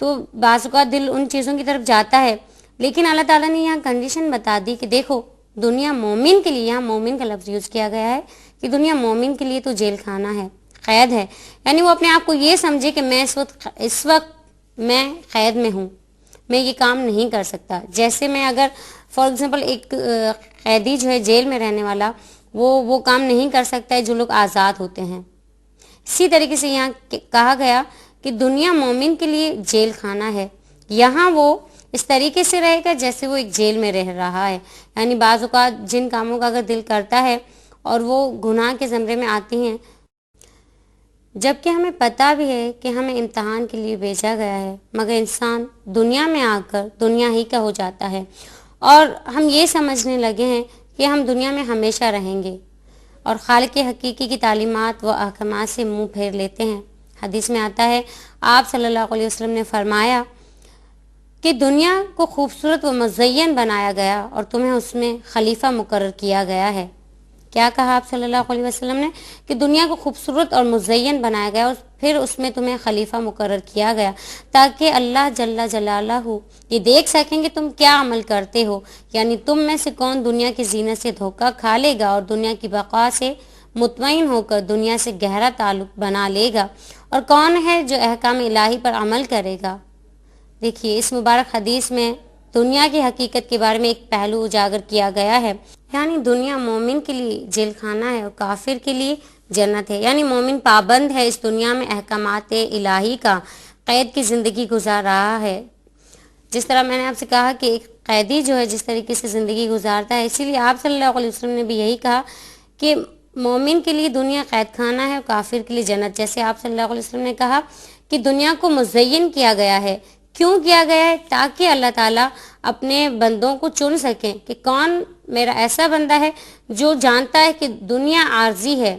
تو بعض اوقات دل ان چیزوں کی طرف جاتا ہے، لیکن اللہ تعالیٰ نے یہاں کنڈیشن بتا دی کہ دیکھو دنیا مومن کے لیے، یہاں مومن کا لفظ یوز کیا گیا ہے کہ دنیا مومن کے لیے تو جیل خانہ ہے، قید ہے، یعنی وہ اپنے آپ کو یہ سمجھے کہ میں اس وقت میں قید میں ہوں، میں یہ کام نہیں کر سکتا. جیسے میں اگر فار ایگزامپل ایک قیدی جو ہے جیل میں رہنے والا، وہ کام نہیں کر سکتا ہے جو لوگ آزاد ہوتے ہیں. اسی طریقے سے یہاں کہا گیا کہ دنیا مومن کے لیے جیل خانہ ہے، یہاں وہ اس طریقے سے رہے گا جیسے وہ ایک جیل میں رہ رہا ہے. یعنی بعض اوقات جن کاموں کا اگر دل کرتا ہے اور وہ گناہ کے زمرے میں آتی ہیں، جبکہ ہمیں پتہ بھی ہے کہ ہمیں امتحان کے لیے بھیجا گیا ہے، مگر انسان دنیا میں آ کر دنیا ہی کا ہو جاتا ہے اور ہم یہ سمجھنے لگے ہیں کہ ہم دنیا میں ہمیشہ رہیں گے اور خالق حقیقی کی تعلیمات و احکامات سے منہ پھیر لیتے ہیں. حدیث میں آتا ہے، آپ صلی اللہ علیہ وسلم نے فرمایا کہ دنیا کو خوبصورت و مزین بنایا گیا اور تمہیں اس میں خلیفہ مقرر کیا گیا ہے. کیا کہا آپ صلی اللہ علیہ وسلم نے؟ کہ دنیا کو خوبصورت اور مزین بنایا گیا اور پھر اس میں تمہیں خلیفہ مقرر کیا گیا تاکہ اللہ جل جلالہ یہ دیکھ سکیں کہ تم کیا عمل کرتے ہو، یعنی تم میں سے کون دنیا کی زینت سے دھوکہ کھا لے گا اور دنیا کی بقا سے مطمئن ہو کر دنیا سے گہرا تعلق بنا لے گا، اور کون ہے جو احکام الہی پر عمل کرے گا. دیکھیے اس مبارک حدیث میں دنیا کی حقیقت کے بارے میں ایک پہلو اجاگر کیا گیا ہے، یعنی دنیا مومن کے لیے جیل خانہ ہے اور کافر کے لیے جنت ہے. یعنی مومن پابند ہے اس دنیا میں احکامات الہی کا، قید کی زندگی گزار رہا ہے. جس طرح میں نے آپ سے کہا کہ ایک قیدی جو ہے جس طریقے سے زندگی گزارتا ہے، اسی لیے آپ صلی اللہ علیہ وسلم نے بھی یہی کہا کہ مومن کے لیے دنیا قید خانہ ہے اور کافر کے لیے جنت. جیسے آپ صلی اللہ علیہ وسلم نے کہا کہ دنیا کو مزین کیا گیا ہے. کیوں کیا گیا ہے؟ تاکہ اللہ تعالیٰ اپنے بندوں کو چن سکیں کہ کون میرا ایسا بندہ ہے جو جانتا ہے کہ دنیا عارضی ہے،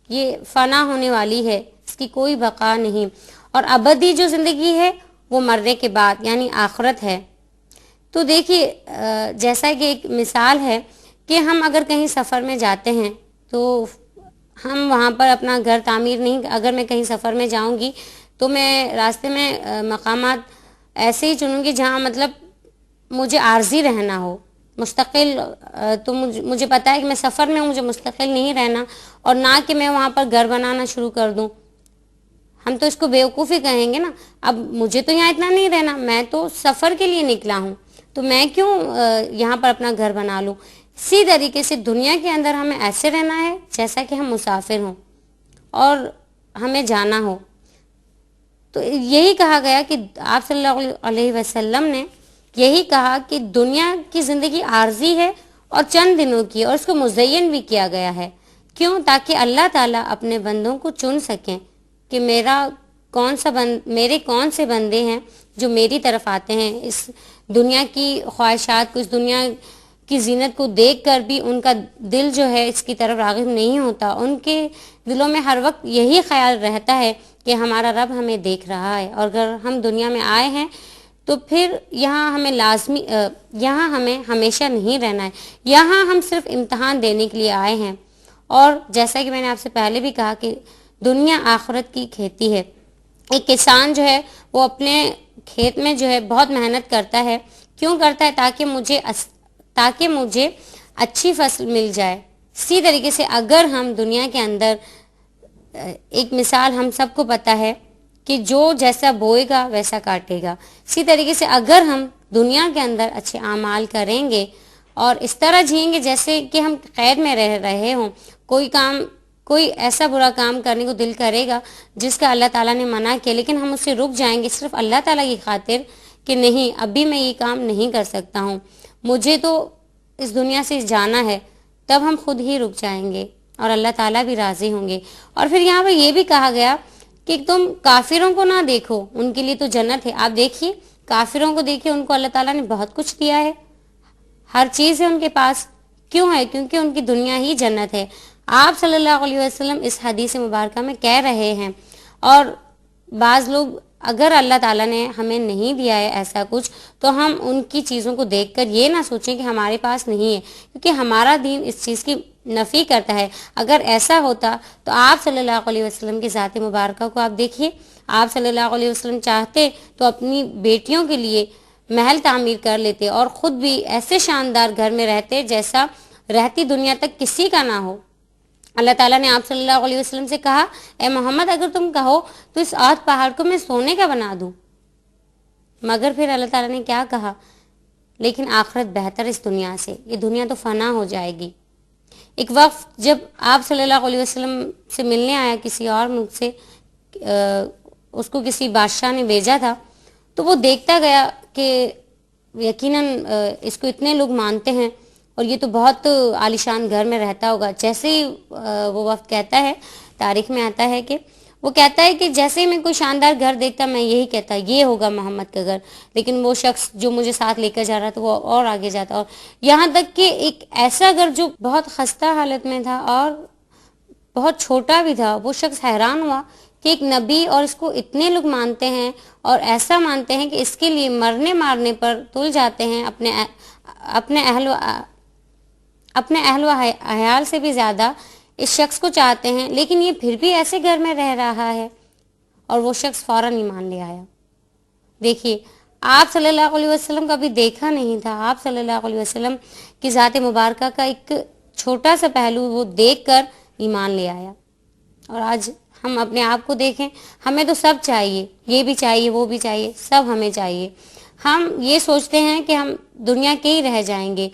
یہ فنا ہونے والی ہے، اس کی کوئی بقا نہیں، اور ابدی جو زندگی ہے وہ مرنے کے بعد یعنی آخرت ہے. تو دیکھیے جیسا کہ ایک مثال ہے کہ ہم اگر کہیں سفر میں جاتے ہیں تو ہم وہاں پر اپنا گھر تعمیر نہیں، اگر میں کہیں سفر میں جاؤں گی تو میں راستے میں مقامات ایسے ہی چنوں گی جہاں مطلب مجھے عارضی رہنا ہو، مستقل. تو مجھے پتا ہے کہ میں سفر میں ہوں، مجھے مستقل نہیں رہنا، اور نہ کہ میں وہاں پر گھر بنانا شروع کر دوں. ہم تو اس کو بیوقوفی کہیں گے نا. اب مجھے تو یہاں اتنا نہیں رہنا، میں تو سفر کے لیے نکلا ہوں، تو میں کیوں یہاں پر اپنا گھر بنا لوں. اسی طریقے سے دنیا کے اندر ہمیں ایسے رہنا ہے جیسا کہ ہم مسافر ہوں اور ہمیں جانا ہو. تو یہی کہا گیا کہ آپ صلی اللہ علیہ وسلم نے یہی کہا کہ دنیا کی زندگی عارضی ہے اور چند دنوں کی، اور اس کو مزین بھی کیا گیا ہے. کیوں؟ تاکہ اللہ تعالیٰ اپنے بندوں کو چن سکیں کہ میرے کون سے بندے ہیں جو میری طرف آتے ہیں. اس دنیا کی خواہشات کو، اس دنیا کی زینت کو دیکھ کر بھی ان کا دل جو ہے اس کی طرف راغب نہیں ہوتا. ان کے دلوں میں ہر وقت یہی خیال رہتا ہے کہ ہمارا رب ہمیں دیکھ رہا ہے، اور اگر ہم دنیا میں آئے ہیں تو پھر یہاں ہمیں ہمیشہ نہیں رہنا ہے، یہاں ہم صرف امتحان دینے کے لیے آئے ہیں. اور جیسا کہ میں نے آپ سے پہلے بھی کہا کہ دنیا آخرت کی کھیتی ہے. ایک کسان جو ہے وہ اپنے کھیت میں جو ہے بہت محنت کرتا ہے. کیوں کرتا ہے؟ تاکہ مجھے اچھی فصل مل جائے. اسی طریقے سے اگر ہم دنیا کے اندر ایک مثال ہم سب کو پتہ ہے کہ جو جیسا بوئے گا ویسا کاٹے گا. اسی طریقے سے اگر ہم دنیا کے اندر اچھے اعمال کریں گے اور اس طرح جئیں گے جیسے کہ ہم قید میں رہ رہے ہوں، کوئی ایسا برا کام کرنے کو دل کرے گا جس کا اللہ تعالیٰ نے منع کیا، لیکن ہم اس سے رک جائیں گے صرف اللہ تعالیٰ کی خاطر کہ نہیں ابھی میں یہ کام نہیں کر سکتا ہوں، مجھے تو اس دنیا سے جانا ہے، تب ہم خود ہی رک جائیں گے اور اللہ تعالیٰ بھی راضی ہوں گے. اور پھر یہاں پر یہ بھی کہا گیا کہ تم کافروں کو نہ دیکھو، ان کے لیے تو جنت ہے. آپ دیکھیے کافروں کو دیکھیے، ان کو اللہ تعالیٰ نے بہت کچھ دیا ہے، ہر چیز ہے ان کے پاس. کیوں ہے؟ کیونکہ ان کی دنیا ہی جنت ہے. آپ صلی اللہ علیہ وسلم اس حدیث مبارکہ میں کہہ رہے ہیں. اور بعض لوگ اگر اللہ تعالیٰ نے ہمیں نہیں دیا ہے ایسا کچھ تو ہم ان کی چیزوں کو دیکھ کر یہ نہ سوچیں کہ ہمارے پاس نہیں ہے، کیونکہ ہمارا دین اس چیز کی نفی کرتا ہے. اگر ایسا ہوتا تو آپ صلی اللہ علیہ وسلم کی ذات مبارکہ کو آپ دیکھیے، آپ صلی اللہ علیہ وسلم چاہتے تو اپنی بیٹیوں کے لیے محل تعمیر کر لیتے اور خود بھی ایسے شاندار گھر میں رہتے جیسا رہتی دنیا تک کسی کا نہ ہو۔ اللہ تعالیٰ نے آپ صلی اللہ علیہ وسلم سے کہا، اے محمد اگر تم کہو تو اس 8 پہاڑ کو میں سونے کا بنا دوں۔ مگر پھر اللہ تعالیٰ نے کیا کہا، لیکن آخرت بہتر اس دنیا سے، یہ دنیا تو فنا ہو جائے گی۔ ایک وقت جب آپ صلی اللہ علیہ وسلم سے ملنے آیا کسی اور ملک سے، اس کو کسی بادشاہ نے بھیجا تھا، تو وہ دیکھتا گیا کہ یقیناً اس کو اتنے لوگ مانتے ہیں اور یہ تو بہت عالیشان گھر میں رہتا ہوگا۔ جیسے ہی وہ وقت کہتا ہے، تاریخ میں آتا ہے کہ وہ کہتا ہے کہ جیسے ہی میں کوئی شاندار گھر دیکھتا میں یہی کہتا یہ ہوگا محمد کا گھر، لیکن وہ شخص جو مجھے ساتھ لے کر جا رہا تھا وہ اور آگے جاتا، اور یہاں تک کہ ایک ایسا گھر جو بہت خستہ حالت میں تھا اور بہت چھوٹا بھی تھا، وہ شخص حیران ہوا کہ ایک نبی اور اس کو اتنے لوگ مانتے ہیں اور ایسا مانتے ہیں کہ اس کے لیے مرنے مارنے پر تل جاتے ہیں، اپنے اہل و عیال سے بھی زیادہ اس شخص کو چاہتے ہیں، لیکن یہ پھر بھی ایسے گھر میں رہ رہا ہے۔ اور وہ شخص فوراً ایمان لے آیا۔ دیکھیے، آپ صلی اللہ علیہ وسلم کا بھی دیکھا نہیں تھا، آپ صلی اللہ علیہ وسلم کی ذات مبارکہ کا ایک چھوٹا سا پہلو وہ دیکھ کر ایمان لے آیا۔ اور آج ہم اپنے آپ کو دیکھیں، ہمیں تو سب چاہیے، یہ بھی چاہیے، وہ بھی چاہیے، سب ہمیں چاہیے۔ ہم یہ سوچتے ہیں کہ ہم دنیا کے ہی رہ جائیں گے۔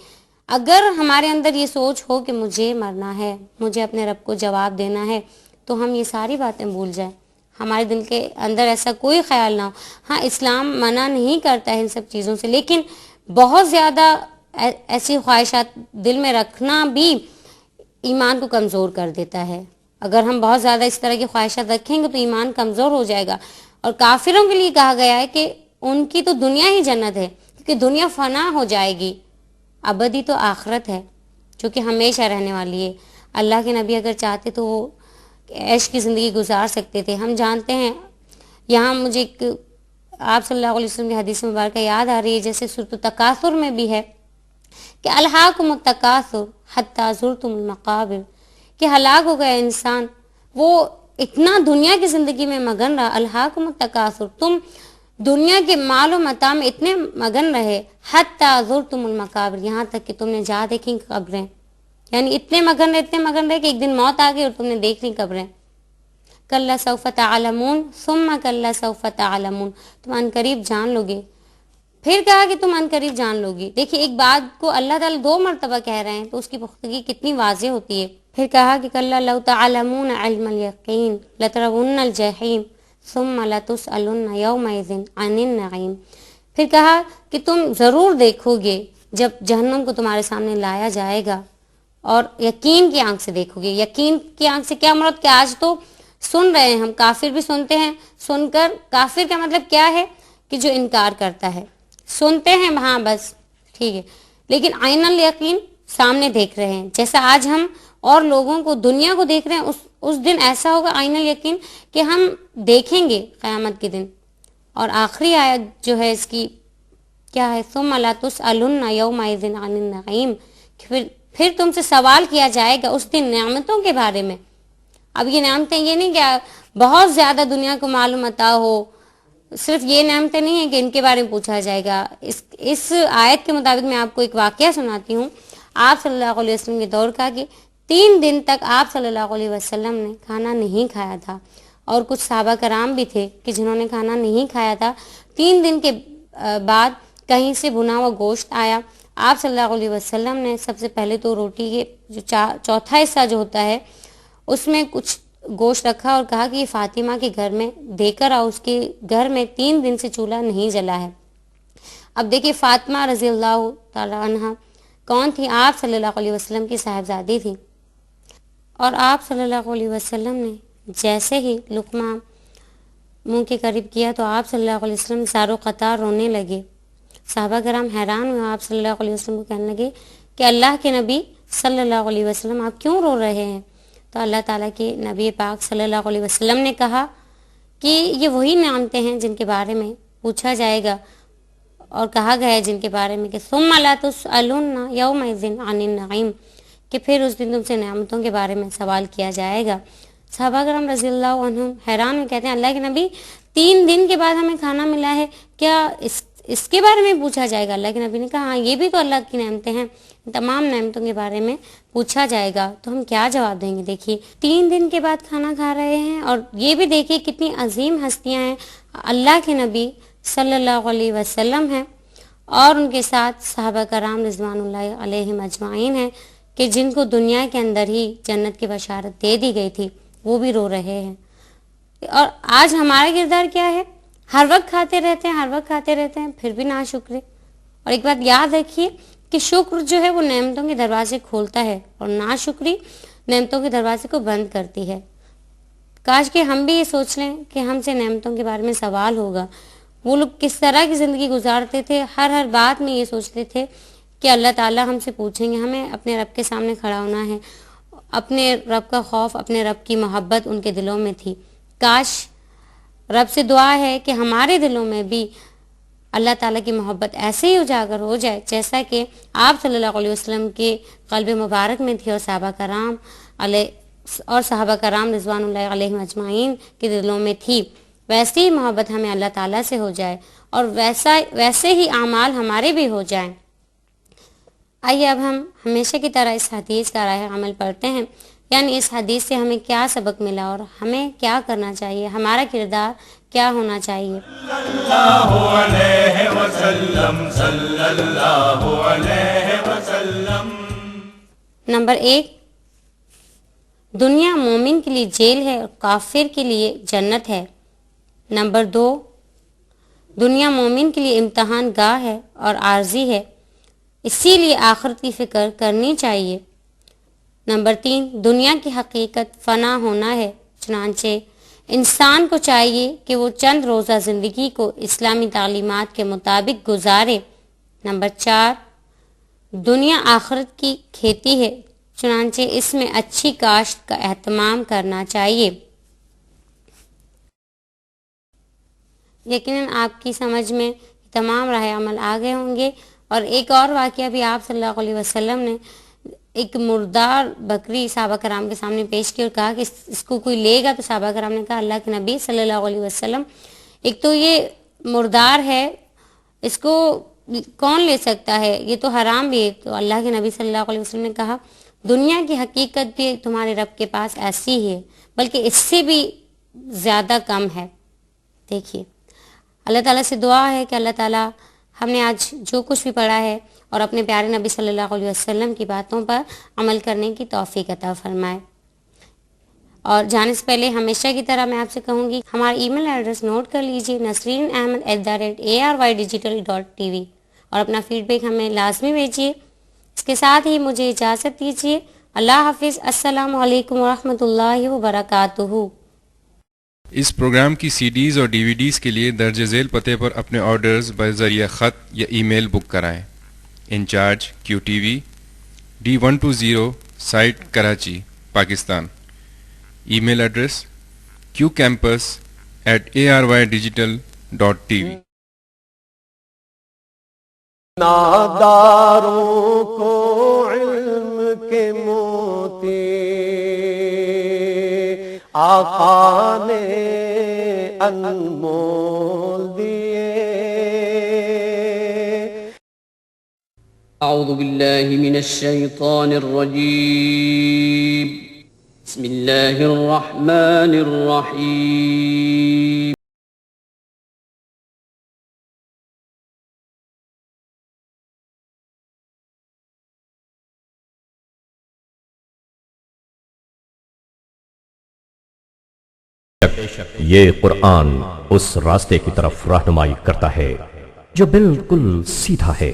اگر ہمارے اندر یہ سوچ ہو کہ مجھے مرنا ہے، مجھے اپنے رب کو جواب دینا ہے، تو ہم یہ ساری باتیں بھول جائیں، ہمارے دل کے اندر ایسا کوئی خیال نہ ہو۔ ہاں، اسلام منع نہیں کرتا ہے ان سب چیزوں سے، لیکن بہت زیادہ ایسی خواہشات دل میں رکھنا بھی ایمان کو کمزور کر دیتا ہے۔ اگر ہم بہت زیادہ اس طرح کی خواہشات رکھیں گے تو ایمان کمزور ہو جائے گا۔ اور کافروں کے لیے کہا گیا ہے کہ ان کی تو دنیا ہی جنت ہے، کیونکہ دنیا فنا ہو جائے گی، ابدی تو آخرت ہے جو کہ ہمیشہ رہنے والی ہے۔ اللہ کے نبی اگر چاہتے تو وہ عیش کی زندگی گزار سکتے تھے۔ ہم جانتے ہیں، یہاں مجھے ایک آپ صلی اللہ علیہ وسلم کی حدیث مبارکہ یاد آ رہی ہے، جیسے سورۃ التکاثر میں بھی ہے کہ الہاکم التکاثر حتی زرتم المقابر، کہ ہلاک ہو گیا انسان، وہ اتنا دنیا کی زندگی میں مگن رہا، الہاکم التکاثر، تم دنیا کے مال و متاع میں اتنے مگن رہے، حتی زرتم المقابر، یہاں تک کہ تم نے جا دیکھی قبریں، یعنی اتنے مگن رہے کہ ایک دن موت آ گئی اور تم نے دیکھ لی قبریں۔ کلا سوف تعلمون ثم کلا سوف تعلمون، تم عنقریب جان لو گے۔ پھر کہا کہ تم عنقریب جان لو گی۔ دیکھیے، ایک بات کو اللہ تعالیٰ 2 مرتبہ کہہ رہے ہیں تو اس کی پختگی کتنی واضح ہوتی ہے۔ پھر کہا کہ کلا لو تعلمون علم الیقین لترون الجحیم ثم لتسألن یومئذ عن النعیم۔ پھر کہا کہ تم ضرور دیکھو گے جب جہنم کو تمہارے سامنے لایا جائے گا، اور یقین کی آنکھ سے دیکھو گے۔ یقین کی آنکھ سے کیا مراد؟ کہ آج تو سن رہے ہیں ہم، کافر بھی سنتے ہیں، سن کر کافر کا مطلب کیا ہے کہ جو انکار کرتا ہے، سنتے ہیں ہاں بس ٹھیک ہے، لیکن عین الیقین سامنے دیکھ رہے ہیں۔ جیسا آج ہم اور لوگوں کو، دنیا کو دیکھ رہے ہیں، اس دن ایسا ہوگا عین الیقین کہ ہم دیکھیں گے قیامت کے دن۔ اور آخری آیت جو ہے اس کی کیا ہے؟ ثم لتسألن یومئذ عن النعیم، پھر تم سے سوال کیا جائے گا اس دن نعمتوں کے بارے میں۔ اب یہ نعمتیں یہ نہیں کہ بہت زیادہ دنیا کو معلوم عطا ہو، صرف یہ نعمتیں نہیں ہیں کہ ان کے بارے میں پوچھا جائے گا۔ اس آیت کے مطابق میں آپ کو ایک واقعہ سناتی ہوں۔ آپ صلی اللہ علیہ وسلم کے دور کا کہ 3 دن تک آپ صلی اللہ علیہ وسلم نے کھانا نہیں کھایا تھا، اور کچھ صحابہ کرام بھی تھے کہ جنہوں نے کھانا نہیں کھایا تھا۔ 3 دن کے بعد کہیں سے بھنا ہوا گوشت آیا۔ آپ صلی اللہ علیہ وسلم نے سب سے پہلے تو روٹی کے جو چوتھا حصہ جو ہوتا ہے اس میں کچھ گوشت رکھا اور کہا کہ یہ فاطمہ کے گھر میں دے کر آؤ، اس کے گھر میں 3 دن سے چولہا نہیں جلا ہے۔ اب دیکھیے، فاطمہ رضی اللہ تعالی عنہ کون تھی؟ آپ صلی اللہ علیہ وسلم کی صاحبزادی تھی، اور آپ صلی اللہ علیہ وسلم نے جیسے ہی لقمہ منہ کے قریب کیا تو آپ صلی اللہ علیہ وسلم زارو قطار رونے لگے۔ صحابہ کرام حیران ہوئے، آپ صلی اللہ علیہ وسلم کو کہنے لگے کہ اللہ کے نبی صلی اللہ علیہ وسلم آپ کیوں رو رہے ہیں؟ تو اللہ تعالیٰ کے نبی پاک صلی اللہ علیہ وسلم نے کہا کہ یہ وہی نعمتیں ہیں جن کے بارے میں پوچھا جائے گا، اور کہا گیا ہے جن کے بارے میں کہ ثم لا تسألن یومئذ عن النعیم، کہ پھر اس دن تم سے نعمتوں کے بارے میں سوال کیا جائے گا۔ صحابہ کرام رضی اللہ عنہم حیران میں کہتے ہیں اللہ کے نبی 3 دن کے بعد ہمیں کھانا ملا ہے، کیا اس کے بارے میں پوچھا جائے گا؟ اللہ کے نبی نے کہا ہاں یہ بھی تو اللہ کی نعمتیں ہیں، تمام نعمتوں کے بارے میں پوچھا جائے گا۔ تو ہم کیا جواب دیں گے؟ دیکھیے 3 دن کے بعد کھانا کھا رہے ہیں، اور یہ بھی دیکھیے کتنی عظیم ہستیاں ہیں، اللہ کے نبی صلی اللہ علیہ وسلم ہیں اور ان کے ساتھ صحابہ کرام رضوان اللہ علیہم اجمعین ہیں کہ جن کو دنیا کے اندر ہی جنت کی بشارت دے دی گئی تھی، وہ بھی رو رہے ہیں۔ اور آج ہمارا کردار کیا ہے؟ ہر وقت کھاتے رہتے ہیں پھر بھی ناشکرے۔ اور ایک بات یاد رکھیے کہ شکر جو ہے وہ نعمتوں کے دروازے کھولتا ہے اور ناشکری نعمتوں کے دروازے کو بند کرتی ہے۔ کاش کہ ہم بھی یہ سوچ لیں کہ ہم سے نعمتوں کے بارے میں سوال ہوگا، وہ لوگ کس طرح کی زندگی گزارتے تھے، ہر بات میں یہ سوچتے تھے کہ اللہ تعالیٰ ہم سے پوچھیں گے، ہمیں اپنے رب کے سامنے کھڑا ہونا ہے، اپنے رب کا خوف، اپنے رب کی محبت ان کے دلوں میں تھی۔ کاش رب سے دعا ہے کہ ہمارے دلوں میں بھی اللہ تعالیٰ کی محبت ایسے ہی اجاگر ہو جائے جیسا کہ آپ صلی اللہ علیہ وسلم کے قلب مبارک میں تھی، اور صحابہ کرام رضوان اللہ علیہم اجمعین کے دلوں میں تھی، ویسی ہی محبت ہمیں اللہ تعالیٰ سے ہو جائے اور ویسے ہی اعمال ہمارے بھی ہو جائیں۔ آئیے اب ہم ہمیشہ کی طرح اس حدیث کا راہ عمل پڑھتے ہیں، یعنی اس حدیث سے ہمیں کیا سبق ملا اور ہمیں کیا کرنا چاہیے، ہمارا کردار کیا ہونا چاہیے۔ اللہ علیہ وسلم صلی اللہ علیہ وسلم۔ نمبر 1، دنیا مومن کے لیے جیل ہے اور کافر کے لیے جنت ہے۔ نمبر 2، دنیا مومن کے لیے امتحان گاہ ہے اور عارضی ہے، اسی لیے آخرت کی فکر کرنی چاہیے۔ نمبر 3، دنیا کی حقیقت فنا ہونا ہے، چنانچہ انسان کو چاہیے کہ وہ چند روزہ زندگی کو اسلامی تعلیمات کے مطابق گزارے۔ نمبر 4، دنیا آخرت کی کھیتی ہے، چنانچہ اس میں اچھی کاشت کا اہتمام کرنا چاہیے۔ یقیناً آپ کی سمجھ میں تمام راہ عمل آ گئے ہوں گے۔ اور ایک اور واقعہ بھی آپ صلی اللہ علیہ وسلم نے ایک مردار بکری صحابہ کرام کے سامنے پیش کی اور کہا کہ اس کو کوئی لے گا، تو صحابہ کرام نے کہا اللہ کے نبی صلی اللہ علیہ وسلم ایک تو یہ مردار ہے، اس کو کون لے سکتا ہے، یہ تو حرام بھی ہے۔ تو اللہ کے نبی صلی اللہ علیہ وسلم نے کہا دنیا کی حقیقت بھی تمہارے رب کے پاس ایسی ہے، بلکہ اس سے بھی زیادہ کم ہے۔ دیکھیے اللہ تعالیٰ سے دعا ہے کہ اللہ تعالیٰ ہم نے آج جو کچھ بھی پڑھا ہے اور اپنے پیارے نبی صلی اللہ علیہ وسلم کی باتوں پر عمل کرنے کی توفیق عطا فرمائے۔ اور جانے سے پہلے ہمیشہ کی طرح میں آپ سے کہوں گی ہمارا ای میل ایڈریس نوٹ کر لیجئے nasreenahmed@arygtv، اور اپنا فیڈ بیک ہمیں لازمی بھیجیے۔ اس کے ساتھ ہی مجھے اجازت دیجیے، اللہ حافظ، السلام علیکم ورحمۃ اللہ وبرکاتہ۔ اس پروگرام کی سی ڈیز اور ڈی وی ڈیز کے لیے درج ذیل پتے پر اپنے آرڈرز بذریعہ خط یا ای میل بک کرائیں۔ In charge QTV D120 site Karachi Pakistan. Email address qcampus@arydigital.tv۔ ناداروں کو علم کے موتی آقا نے انمول دیے۔ اعوذ باللہ من الشیطان الرجیم، بسم اللہ الرحمن الرحیم۔ یہ قرآن اس راستے کی طرف رہنمائی کرتا ہے جو بالکل سیدھا ہے۔